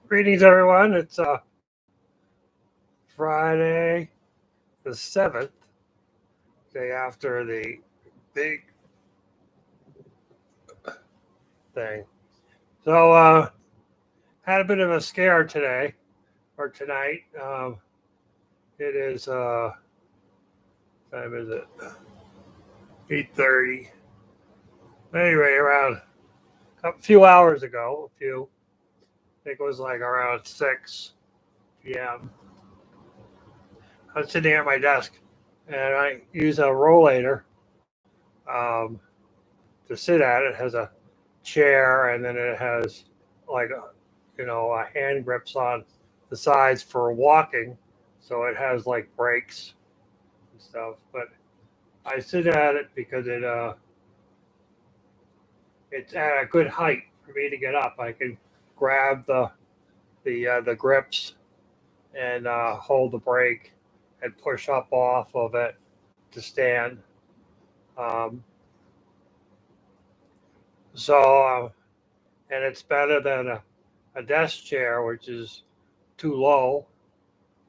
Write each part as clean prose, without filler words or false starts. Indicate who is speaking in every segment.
Speaker 1: Greetings, everyone. It's Friday the 7th, day after the big thing. So, had a bit of a scare today or tonight. It is, time is it? 8:30. Anyway, around a few hours ago, I think it was like around 6 p.m. I was sitting at my desk and I use a rollator to sit at. It has a chair and then it has like hand grips on the sides for walking, so it has like brakes and stuff. But I sit at it because it's at a good height for me to get up. I can grab the grips and hold the brake and push up off of it to stand. Um, so and it's better than a desk chair, which is too low.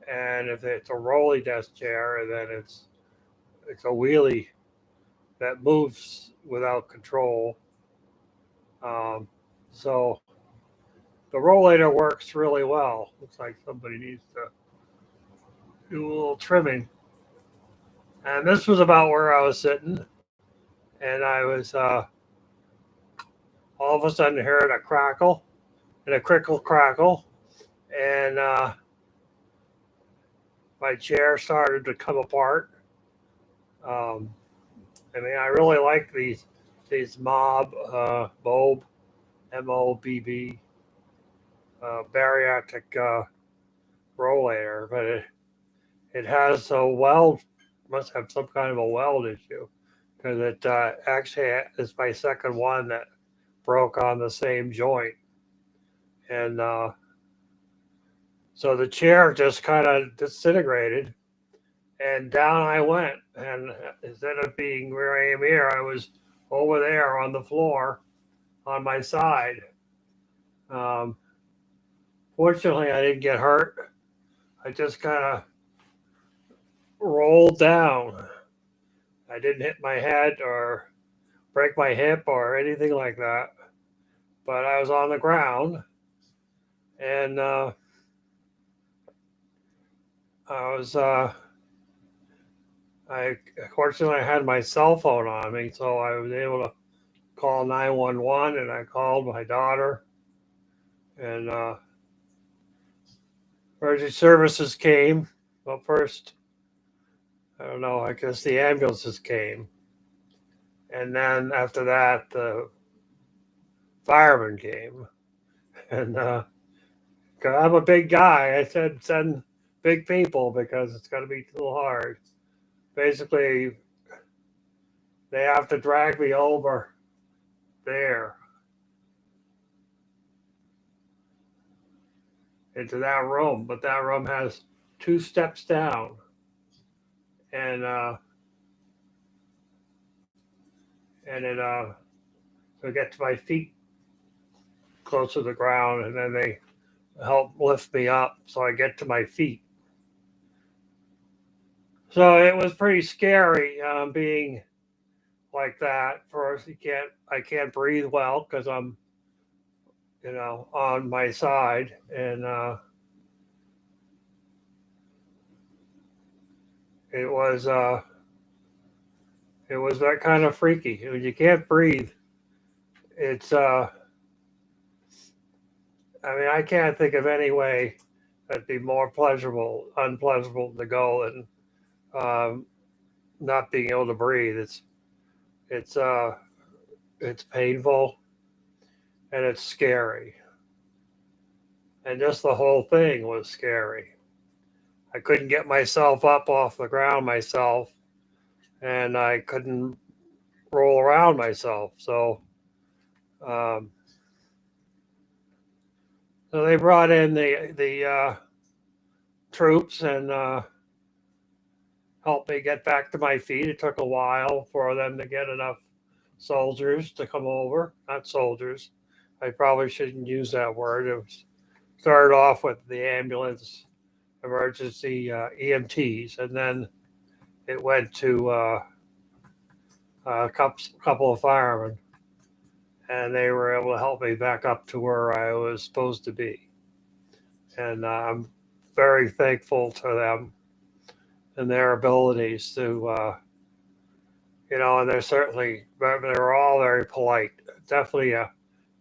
Speaker 1: And if it's a rolly desk chair, then it's a wheelie that moves without control. Um, so the rollator works really well. Looks like somebody needs to do a little trimming. And this was about where I was sitting, and I was all of a sudden heard a crackle and a crickle crackle, and my chair started to come apart. Um, I mean, I really like these Mob MOBB bariatric rollator, but it has a weld, must have some kind of a weld issue because it actually is my second one that broke on the same joint. And so the chair just kind of disintegrated and down I went. And instead of being where I am here, I was over there on the floor on my side. Um, Fortunately, I didn't get hurt. I just kind of rolled down. I didn't hit my head or break my hip or anything like that. But I was on the ground, and I was I fortunately I had my cell phone on me, so I was able to call 911, and I called my daughter, and emergency services came. Well, first I don't know. I guess the ambulances came, and then after that the firemen came, and 'cause I'm a big guy, I said send big people because it's going to be too hard. Basically, they have to drag me over there into that room, but that room has two steps down, and it so I get to my feet close to the ground, and then they help lift me up so I get to my feet. So it was pretty scary being like that. First, I can't breathe well because I'm on my side, and it was uh, it was that kind of freaky. When you can't breathe, it's I mean, I can't think of any way that'd be more unpleasurable to go than um, not being able to breathe. It's uh, it's painful and it's scary, and just the whole thing was scary. I couldn't get myself up off the ground myself, and I couldn't roll around myself. Um, so they brought in the troops and helped me get back to my feet. It took a while for them to get enough soldiers to come over. Not soldiers. I probably shouldn't use that word. It was started off with the ambulance, emergency EMTs, and then it went to couple of firemen, and they were able to help me back up to where I was supposed to be. And I'm very thankful to them and their abilities to, and they were all very polite. Definitely a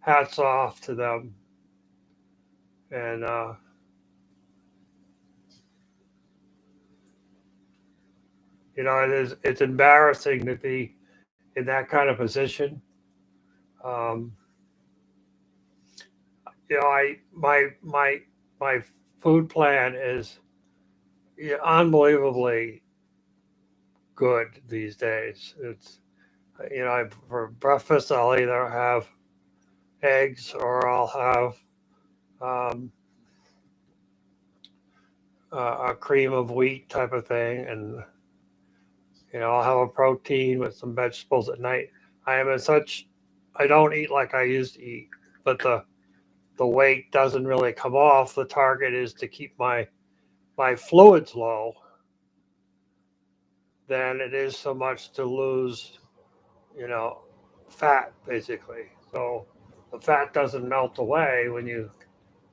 Speaker 1: hats off to them. And, it's embarrassing to be in that kind of position. Um, my food plan is, yeah, unbelievably good these days. It's for breakfast I'll either have eggs or I'll have um, a cream of wheat type of thing, and I'll have a protein with some vegetables at night. I am in such I don't eat like I used to eat, but the weight doesn't really come off. The target is to keep my fluids low than it is so much to lose, you know, fat basically. So the fat doesn't melt away when you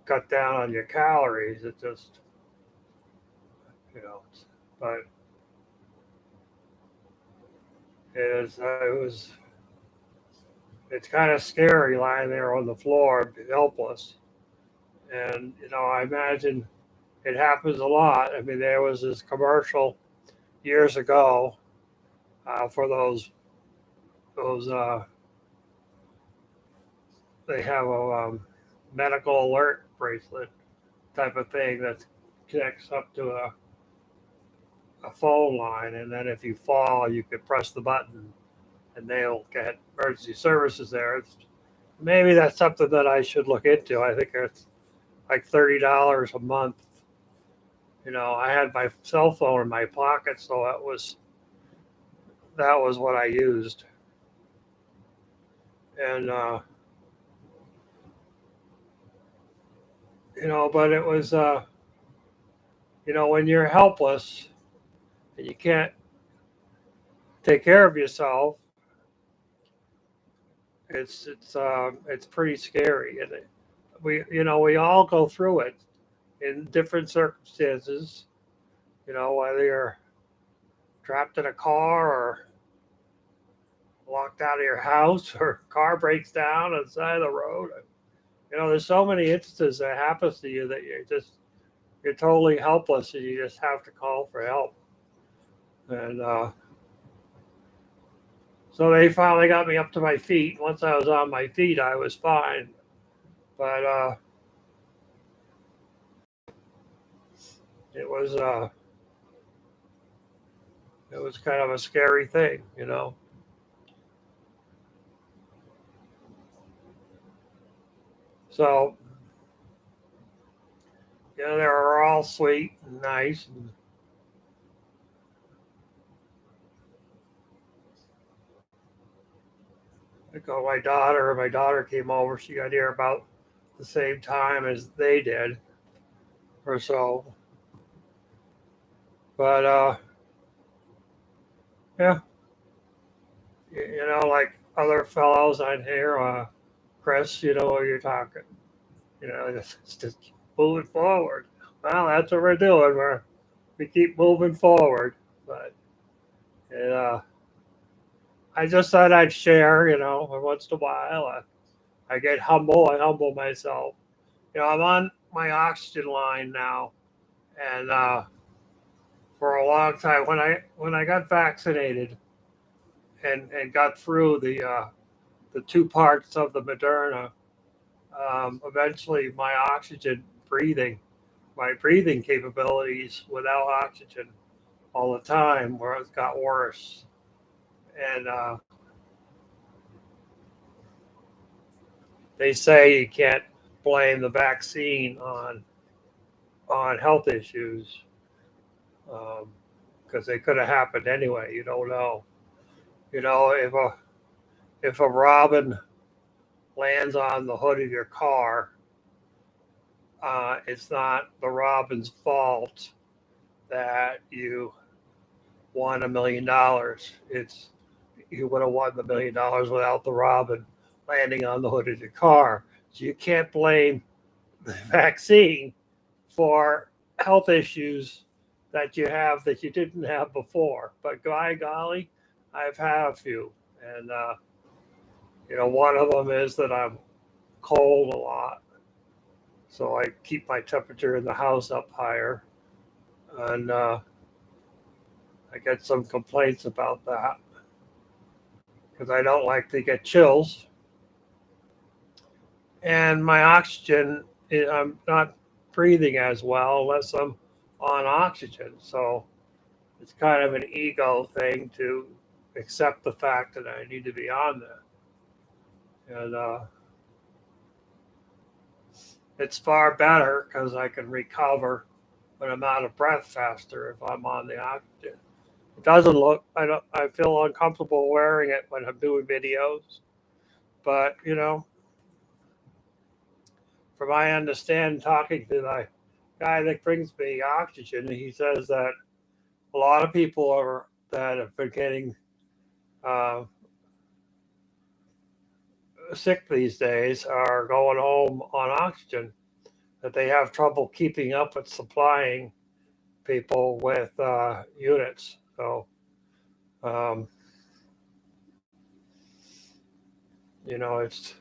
Speaker 1: cut down on your calories. It just, you know, but it was, it's kind of scary lying there on the floor, helpless. And, I imagine it happens a lot. I mean, there was this commercial years ago for those they have a medical alert bracelet type of thing that connects up to a phone line, and then if you fall, you could press the button, and they'll get emergency services there. Maybe that's something that I should look into. I think it's like $30 a month. I had my cell phone in my pocket, so that was what I used, and but it was when you're helpless and you can't take care of yourself, it's pretty scary, and we all go through it in different circumstances. Whether you're trapped in a car or locked out of your house or car breaks down on the side of the road. There's so many instances that happens to you that you're totally helpless and you just have to call for help. And so they finally got me up to my feet. Once I was on my feet, I was fine. But it was uh, it was kind of a scary thing. So they were all sweet and nice. And I got my daughter came over. She got here about the same time as they did or so. But yeah, like other fellows on here, Chris, you know what you're talking. Just moving forward. Well, that's what we're doing. We keep moving forward. But uh, I just thought I'd share. Once in a while, I get humble. I humble myself. I'm on my oxygen line now, and for a long time when I got vaccinated and got through the two parts of the Moderna, eventually my breathing capabilities without oxygen all the time where it got worse. And they say you can't blame the vaccine on health issues because they could have happened anyway. You don't know. If a robin lands on the hood of your car, it's not the robin's fault that you won $1 million. It's you would have won the $1 million without the robin landing on the hood of your car. So you can't blame the vaccine for health issues that you have that you didn't have before. But by golly, I've had a few, and one of them is that I'm cold a lot, so I keep my temperature in the house up higher, and I get some complaints about that because I don't like to get chills. And my oxygen, I'm not breathing as well unless I'm on oxygen. So it's kind of an ego thing to accept the fact that I need to be on there. And it's far better because I can recover when I'm out of breath faster if I'm on the oxygen. It doesn't look, I feel uncomfortable wearing it when I'm doing videos. But, from my understanding, talking to the guy that brings me oxygen, he says that a lot of people that have been getting uh, sick these days are going home on oxygen, that they have trouble keeping up with supplying people with units. So, um, it's,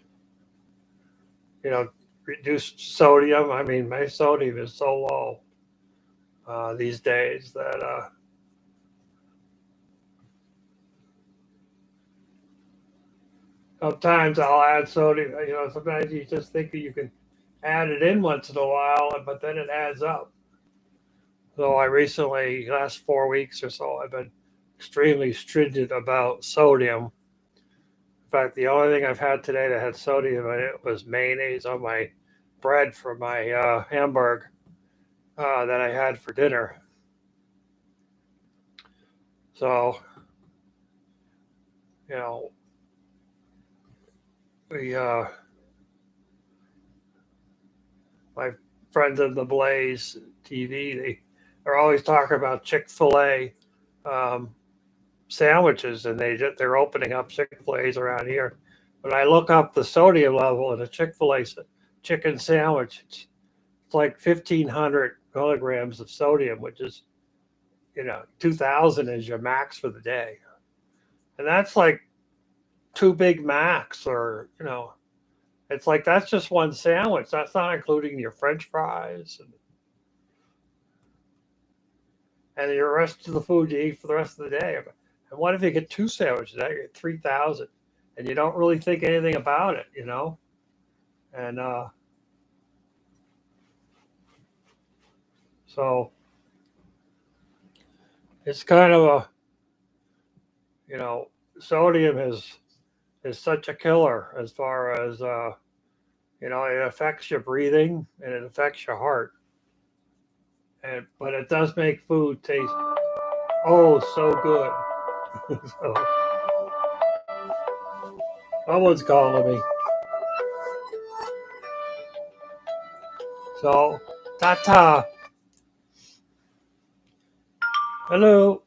Speaker 1: reduced sodium. I mean, my sodium is so low these days that sometimes I'll add sodium. Sometimes you just think that you can add it in once in a while, but then it adds up. So I recently, last 4 weeks or so, I've been extremely stringent about sodium. In fact, the only thing I've had today that had sodium in it was mayonnaise on my bread for my hamburger that I had for dinner. So, you know, we, my friends in the Blaze TV, they're always talking about Chick-fil-A um, sandwiches, and they're opening up Chick-fil-A's around here. When I look up the sodium level in a Chick-fil-A chicken sandwich, it's like 1,500 milligrams of sodium, which is 2,000 is your max for the day, and that's like two Big Macs, or it's like that's just one sandwich. That's not including your French fries and the rest of the food you eat for the rest of the day. And what if you get two sandwiches? I get 3,000, and you don't really think anything about it. And so it's kind of you know, sodium is such a killer as far as it affects your breathing and it affects your heart. But it does make food taste so good. So someone's calling me. So ta ta. Hello.